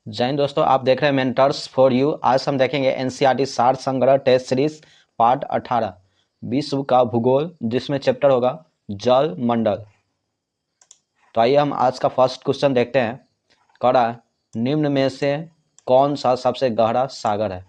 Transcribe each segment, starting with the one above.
जय हिंद दोस्तों, आप देख रहे हैं मेंटर्स फॉर यू। आज हम देखेंगे एनसीईआरटी सार संग्रह टेस्ट सीरीज पार्ट 18 विश्व का भूगोल, जिसमें चैप्टर होगा जल मंडल। तो आइए हम आज का फर्स्ट क्वेश्चन देखते हैं। कड़ा निम्न में से कौन सा सबसे गहरा सागर है?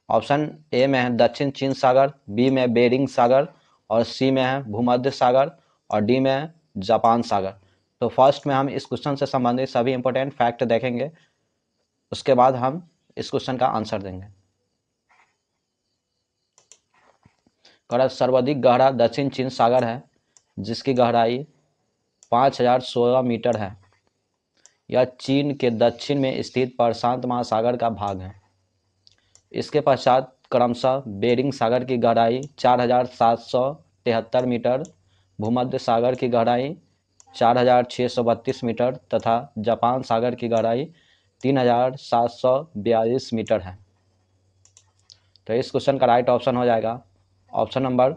ऑप्शन ए में है दक्षिण चीन सागर, बी में बेरिंग सागर और सी में है भूमध्य सागर और डी में है जापान सागर। तो फर्स्ट में हम इस क्वेश्चन से संबंधित सभी इंपॉर्टेंट फैक्ट देखेंगे, उसके बाद हम इस क्वेश्चन का आंसर देंगे। सर्वाधिक गहरा दक्षिण चीन सागर है, जिसकी गहराई 5016 मीटर है। यह चीन के दक्षिण में स्थित प्रशांत महासागर का भाग है। इसके पश्चात क्रमशः बेरिंग सागर की गहराई 4773 मीटर, भूमध्य सागर की गहराई 4632 मीटर तथा जापान सागर की गहराई 3742 मीटर है। तो इस क्वेश्चन का राइट ऑप्शन हो जाएगा ऑप्शन नंबर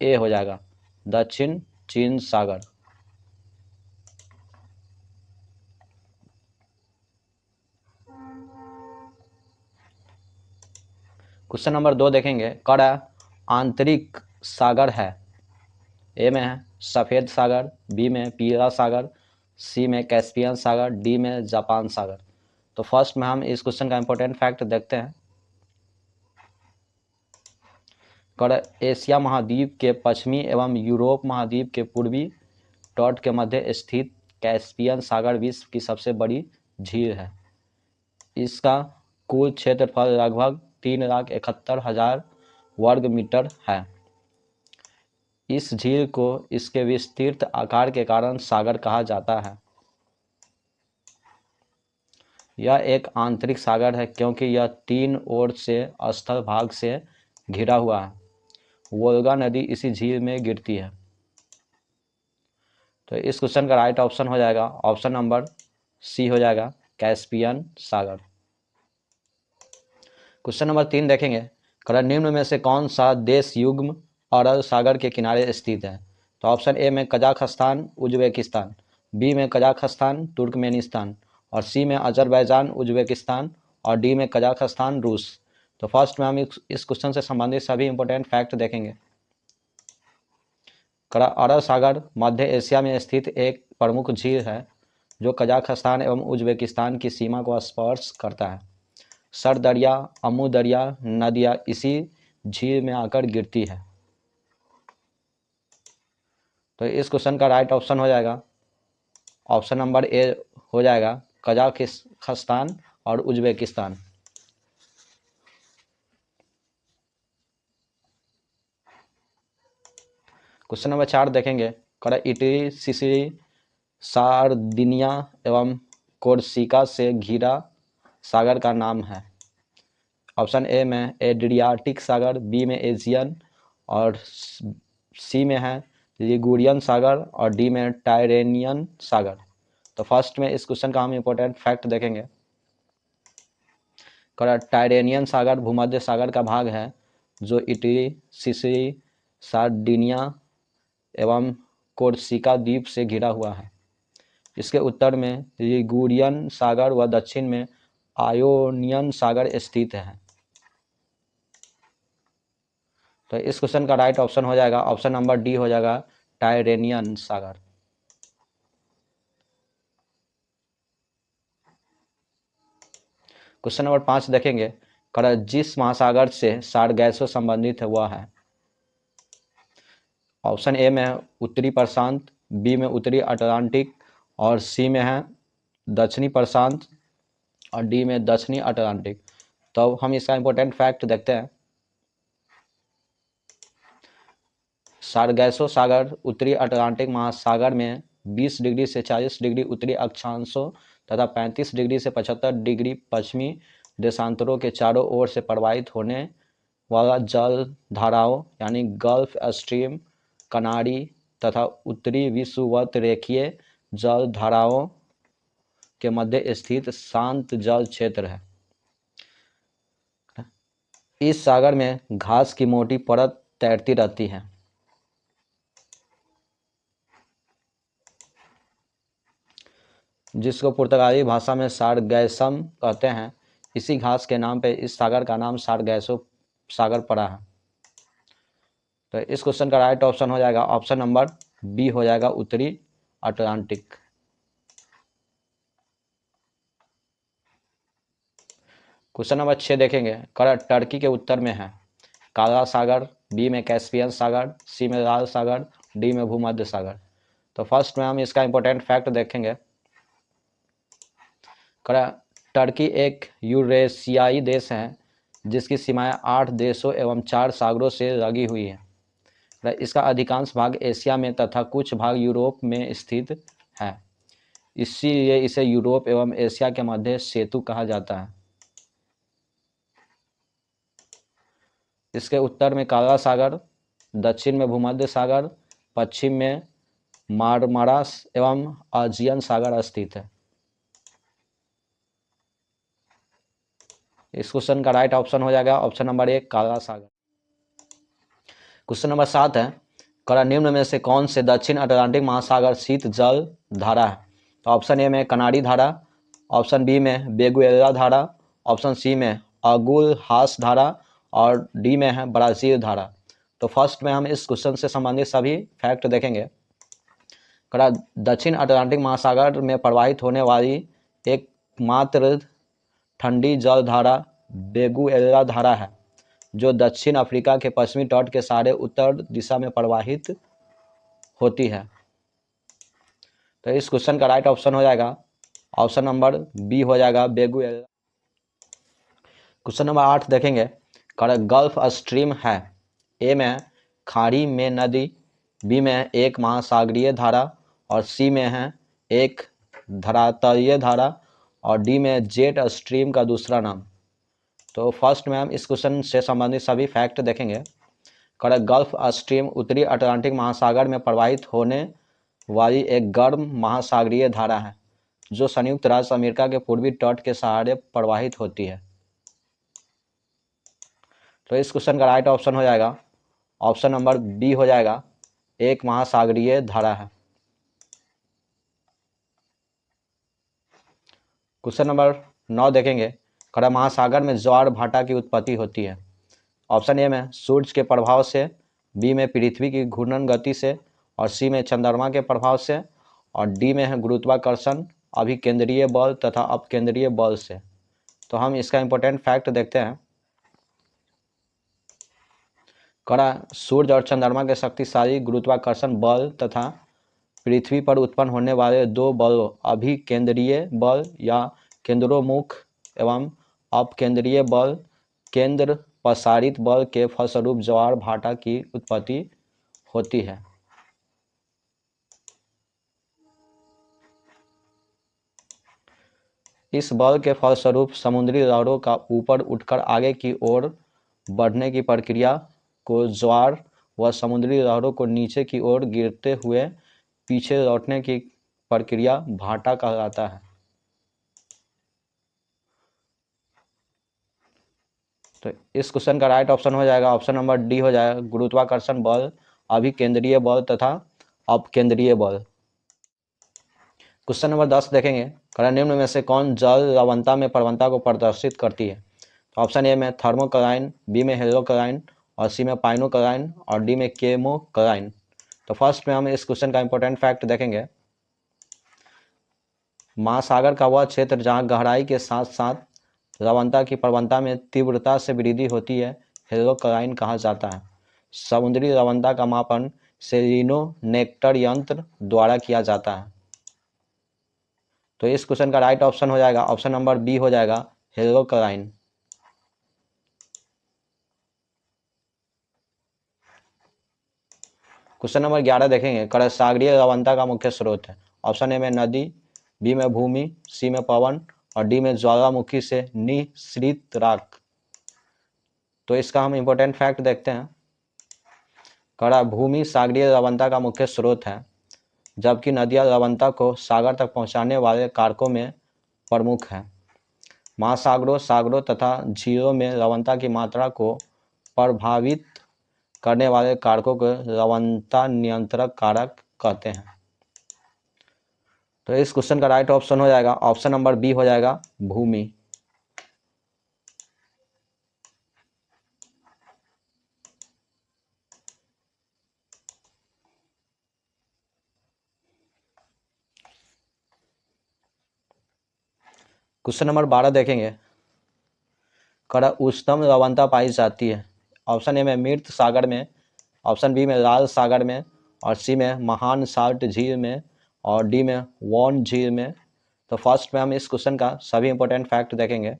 ए हो जाएगा, दक्षिण चीन सागर। क्वेश्चन नंबर 2 देखेंगे। कड़ा आंतरिक सागर है? ए में है सफ़ेद सागर, बी में पीला सागर, सी में कैस्पियन सागर, डी में जापान सागर। तो फर्स्ट में हम इस क्वेश्चन का इंपॉर्टेंट फैक्ट देखते हैं। एशिया महाद्वीप के पश्चिमी एवं यूरोप महाद्वीप के पूर्वी तट के मध्य स्थित कैस्पियन सागर विश्व की सबसे बड़ी झील है। इसका कुल क्षेत्रफल लगभग 3,71,000 वर्ग मीटर है। इस झील को इसके विस्तृत आकार के कारण सागर कहा जाता है। यह एक आंतरिक सागर है क्योंकि यह 3 ओर से स्थल भाग से घिरा हुआ है। वोल्गा नदी इसी झील में गिरती है। तो इस क्वेश्चन का राइट ऑप्शन हो जाएगा ऑप्शन नंबर सी हो जाएगा, कैस्पियन सागर। क्वेश्चन नंबर 3 देखेंगे। निम्न में से कौन सा देश युग्म अरल सागर के किनारे स्थित है? तो ऑप्शन ए में कजाखस्तान उज्बेकिस्तान, बी में कजाखस्तान तुर्कमेनिस्तान और सी में अजरबैजान उज्बेकिस्तान और डी में कजाखस्तान रूस। तो फर्स्ट में हम इस क्वेश्चन से संबंधित सभी इंपॉर्टेंट फैक्ट देखेंगे। अरल सागर मध्य एशिया में स्थित एक प्रमुख झील है जो कजाखस्तान एवं उज्बेकिस्तान की सीमा को स्पर्श करता है। सर दरिया, अमू दरिया नदियाँ इसी झील में आकर गिरती है। तो इस क्वेश्चन का राइट ऑप्शन हो जाएगा ऑप्शन नंबर ए हो जाएगा, कजाकिस्तान और उज्बेकिस्तान। क्वेश्चन नंबर 4 देखेंगे। इटली, सिसिली, सार्दिनिया एवं कोर्सिका से घिरा सागर का नाम है। ऑप्शन ए में एड्रियाटिक सागर, बी में एजियन और सी में है लिगुरियन सागर और डी में टायरेनियन सागर। तो फर्स्ट में इस क्वेश्चन का हम इंपॉर्टेंट फैक्ट देखेंगे। टायरेनियन सागर भूमध्य सागर का भाग है जो इटली, सिसिली, सार्डिनिया एवं कोर्सिका द्वीप से घिरा हुआ है। इसके उत्तर में लिगुरियन सागर व दक्षिण में आयोनियन सागर स्थित है। तो इस क्वेश्चन का राइट ऑप्शन हो जाएगा ऑप्शन नंबर डी हो जाएगा, टायरेनियन सागर। क्वेश्चन नंबर 5 देखेंगे। जिस महासागर से सारगैसो संबंधित है वह है? ऑप्शन ए में है उत्तरी प्रशांत, बी में उत्तरी अटलांटिक और सी में है दक्षिणी प्रशांत और डी में दक्षिणी अटलांटिक। तो हम इसका इंपॉर्टेंट फैक्ट देखते हैं। सारगैसो सागर उत्तरी अटलांटिक महासागर में 20 डिग्री से 40 डिग्री उत्तरी अक्षांशों तथा 35 डिग्री से 75 डिग्री पश्चिमी देशांतरों के चारों ओर से प्रवाहित होने वाला जल धाराओं यानी गल्फ स्ट्रीम, कनारी तथा उत्तरी विषुवत रेखीय जल धाराओं के मध्य स्थित शांत जल क्षेत्र है। इस सागर में घास की मोटी परत तैरती रहती है। जिसको पुर्तगाली भाषा में सारगैसम कहते हैं। इसी घास के नाम पे इस सागर का नाम सारगैसो सागर पड़ा है। तो इस क्वेश्चन का राइट ऑप्शन हो जाएगा ऑप्शन नंबर बी हो जाएगा उत्तरी अटलांटिक। क्वेश्चन नंबर 6 देखेंगे, टर्की के उत्तर में है काला सागर, बी में कैस्पियन सागर, सी में लाल सागर, डी में भूमध्य सागर। तो फर्स्ट में हम इसका इंपॉर्टेंट फैक्ट देखेंगे। टर्की एक यूरेशियाई देश है जिसकी सीमाएं 8 देशों एवं 4 सागरों से लगी हुई है। इसका अधिकांश भाग एशिया में तथा कुछ भाग यूरोप में स्थित है, इसीलिए इसे यूरोप एवं एशिया के मध्य सेतु कहा जाता है। इसके उत्तर में काला सागर, दक्षिण में भूमध्य सागर, पश्चिम में मारमारास एवं अजियन सागर स्थित है। इस क्वेश्चन का राइट ऑप्शन हो जाएगा ऑप्शन नंबर 1 काला सागर। क्वेश्चन नंबर 7 है, निम्न में से कौन से दक्षिण अटलांटिक महासागर शीत जल धारा है। तो ऑप्शन ए में कनाडी धारा, ऑप्शन बी में बेगुएला धारा, ऑप्शन सी में अगुल हास धारा और डी में है ब्राजील धारा। तो फर्स्ट में हम इस क्वेश्चन से संबंधित सभी फैक्ट देखेंगे। दक्षिण अटलांटिक महासागर में प्रवाहित होने वाली एकमात्र ठंडी जल धारा बेगुएला धारा है, जो दक्षिण अफ्रीका के पश्चिमी तट के सहारे उत्तर दिशा में प्रवाहित होती है। तो इस क्वेश्चन का राइट ऑप्शन हो जाएगा ऑप्शन नंबर बी हो जाएगा बेगुएला। क्वेश्चन नंबर 8 देखेंगे, गल्फ स्ट्रीम है ए में खाड़ी में नदी, बी में एक महासागरीय धारा और सी में है एक धरातलीय धारा और डी में जेट स्ट्रीम का दूसरा नाम। तो फर्स्ट में हम इस क्वेश्चन से संबंधित सभी फैक्ट देखेंगे। गल्फ स्ट्रीम उत्तरी अटलांटिक महासागर में प्रवाहित होने वाली एक गर्म महासागरीय धारा है जो संयुक्त राज्य अमेरिका के पूर्वी तट के सहारे प्रवाहित होती है। तो इस क्वेश्चन का राइट ऑप्शन हो जाएगा ऑप्शन नंबर बी हो जाएगा एक महासागरीय धारा है। क्वेश्चन नंबर 9 देखेंगे, महासागर में ज्वार भाटा की उत्पत्ति होती है। ऑप्शन ए में सूर्य के प्रभाव से, बी में पृथ्वी की घूर्णन गति से और सी में चंद्रमा के प्रभाव से और डी में है गुरुत्वाकर्षण अभिकेंद्रीय बल तथा अपकेंद्रीय बल से। तो हम इसका इंपॉर्टेंट फैक्ट देखते हैं। सूर्य और चंद्रमा के शक्तिशाली गुरुत्वाकर्षण बल तथा पृथ्वी पर उत्पन्न होने वाले दो बलों अभिकेंद्रीय बल या केंद्रोन्मुख एवं अपकेंद्रीय बल केंद्र प्रसारित बल के फलस्वरूप ज्वार भाटा की उत्पत्ति होती है। इस बल के फलस्वरूप समुद्री लहरों का ऊपर उठकर आगे की ओर बढ़ने की प्रक्रिया को ज्वार व समुद्री लहरों को नीचे की ओर गिरते हुए पीछे लौटने की प्रक्रिया भाटा कहलाता है। तो इस क्वेश्चन का राइट ऑप्शन हो जाएगा ऑप्शन नंबर डी हो जाएगा गुरुत्वाकर्षण बल अभिकेंद्रीय बल तथा अपकेंद्रीय बल। क्वेश्चन नंबर 10 देखेंगे, निम्न में से कौन जल लवणता में प्रवणता को प्रदर्शित करती है। तो ऑप्शन ए में थर्मोक्लाइन, बी में हेलोक्लाइन और सी में पाइनोक्लाइन और डी में केमोक्लाइन। तो फर्स्ट में हम इस क्वेश्चन का इंपॉर्टेंट फैक्ट देखेंगे। महासागर का वह क्षेत्र जहां गहराई के साथ साथ लवणता की प्रवणता में तीव्रता से वृद्धि होती है हेलोक्लाइन कहा जाता है। समुद्री लवणता का मापन सेलिनोमीटर यंत्र द्वारा किया जाता है। तो इस क्वेश्चन का राइट ऑप्शन हो जाएगा ऑप्शन नंबर बी हो जाएगा हेलोक्लाइन। क्वेश्चन नंबर 11 देखेंगे, सागरीय लवणता का मुख्य स्रोत है। ऑप्शन ए में नदी, बी में भूमि, सी में पवन और डी में ज्वालामुखी से निःसृत राख। तो इसका हम इंपॉर्टेंट फैक्ट देखते हैं। भूमि सागरीय लवणता का मुख्य स्रोत है, जबकि नदियां लवणता को सागर तक पहुंचाने वाले कारकों में प्रमुख हैं। महासागरों, सागरों तथा झीलों में लवणता की मात्रा को प्रभावित करने वाले कारकों को लवणता नियंत्रण कारक कहते हैं। तो इस क्वेश्चन का राइट ऑप्शन हो जाएगा ऑप्शन नंबर बी हो जाएगा भूमि। क्वेश्चन नंबर 12 देखेंगे। कड़ा उच्चतम लवणता पाई जाती है। ऑप्शन ए में मृत सागर में, ऑप्शन बी में लाल सागर में, और सी में महान साल्ट झील में, और डी में वॉन झील में। तो फर्स्ट में हम इस क्वेश्चन का सभी इंपॉर्टेंट फैक्ट देखेंगे।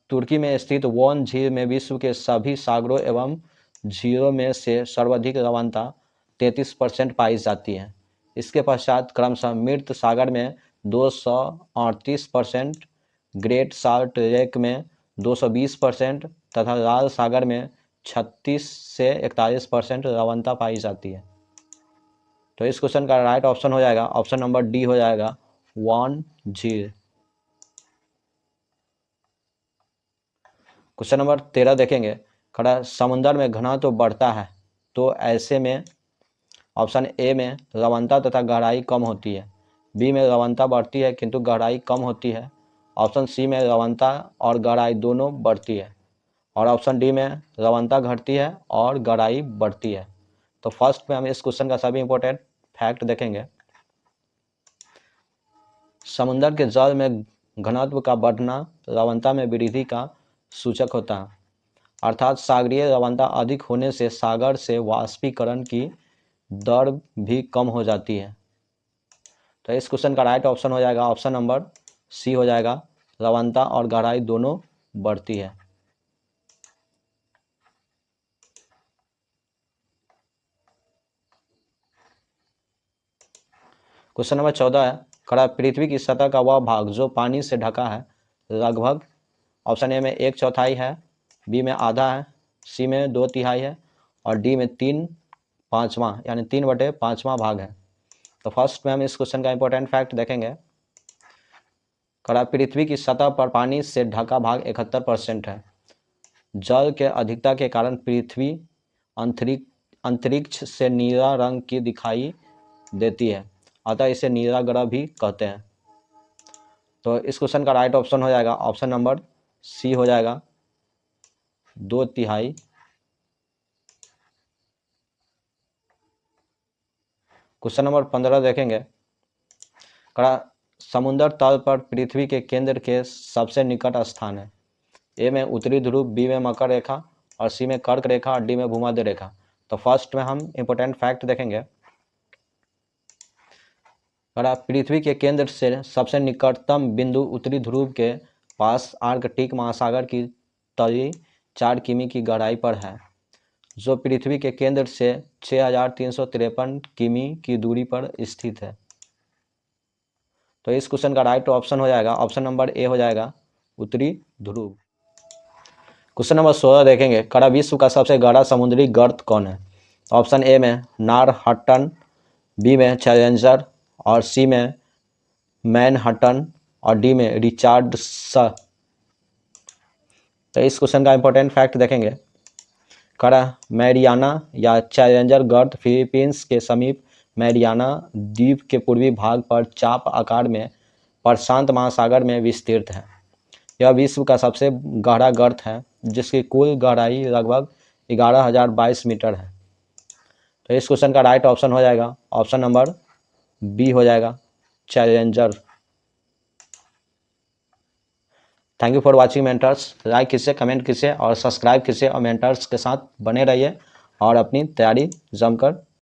तुर्की में स्थित वॉन झील में विश्व के सभी सागरों एवं झीलों में से सर्वाधिक लवणता 33% पाई जाती है। इसके पश्चात क्रमशः मृत सागर में 238%, ग्रेट साल्ट लेक में 220% तथा लाल सागर में 36 से 41% लवणता पाई जाती है। तो इस क्वेश्चन का राइट ऑप्शन हो जाएगा ऑप्शन नंबर डी हो जाएगा वॉन झील। क्वेश्चन नंबर 13 देखेंगे। खड़ा समुद्र में घना तो बढ़ता है, तो ऐसे में ऑप्शन ए में लवणता तथा गहराई कम होती है, बी में लवणता बढ़ती है किंतु गहराई कम होती है, ऑप्शन सी में लवणता और गहराई दोनों बढ़ती है, और ऑप्शन डी में लवणता घटती है और गहराई बढ़ती है। तो फर्स्ट में हम इस क्वेश्चन का सभी इंपॉर्टेंट फैक्ट देखेंगे। समुद्र के जल में घनत्व का बढ़ना लवणता में वृद्धि का सूचक होता है, अर्थात सागरीय लवणता अधिक होने से सागर से वाष्पीकरण की दर भी कम हो जाती है। तो इस क्वेश्चन का राइट ऑप्शन हो जाएगा ऑप्शन नंबर सी हो जाएगा, लवणता और गहराई दोनों बढ़ती है। क्वेश्चन नंबर 14 है। खड़ा पृथ्वी की सतह का वह भाग जो पानी से ढका है लगभग ऑप्शन ए में 1/4 है, बी में आधा है, सी में 2/3 है, और डी में 3/5 यानी 3/5 भाग है। तो फर्स्ट में हम इस क्वेश्चन का इंपॉर्टेंट फैक्ट देखेंगे। खड़ा पृथ्वी की सतह पर पानी से ढका भाग 71% है। जल के अधिकता के कारण पृथ्वी अंतरिक्ष से नीला रंग की दिखाई देती है, अतः इसे नीला ग्रह भी कहते हैं। तो इस क्वेश्चन का राइट ऑप्शन हो जाएगा ऑप्शन नंबर सी हो जाएगा 2/3। क्वेश्चन नंबर 15 देखेंगे। कड़ा समुद्र तल पर पृथ्वी के केंद्र के सबसे निकट स्थान है। ए में उत्तरी ध्रुव, बी में मकर रेखा, और सी में कर्क रेखा, और डी में भूमध्य रेखा। तो फर्स्ट में हम इंपॉर्टेंट फैक्ट देखेंगे। कड़ा पृथ्वी के केंद्र से सबसे निकटतम बिंदु उत्तरी ध्रुव के पास आर्कटिक महासागर की तली 4 किमी की गहराई पर है, जो पृथ्वी के केंद्र से 6353 किमी की दूरी पर स्थित है। तो इस क्वेश्चन का राइट ऑप्शन हो जाएगा ऑप्शन नंबर ए हो जाएगा उत्तरी ध्रुव। क्वेश्चन नंबर 16 देखेंगे। कड़ा विश्व का सबसे गहरा समुद्री गर्त कौन है? ऑप्शन ए में नारहट्टन, बी में चैलेंजर, और सी में मैनहट्टन, और डी में रिचार्ड्स। तो इस क्वेश्चन का इंपॉर्टेंट फैक्ट देखेंगे। कड़ा मैरियाना या चैलेंजर गर्त फिलीपींस के समीप मैरियाना द्वीप के पूर्वी भाग पर चाप आकार में प्रशांत महासागर में विस्तृत है। यह विश्व का सबसे गहरा गर्त है, जिसकी कुल गहराई लगभग 11,022 मीटर है। तो इस क्वेश्चन का राइट ऑप्शन हो जाएगा ऑप्शन नंबर बी हो जाएगा challenger. Thank you for watching mentors. Like कीजिए, कमेंट कीजिए और सब्सक्राइब कीजिए, और मेंटर्स के साथ बने रहिए और अपनी तैयारी जमकर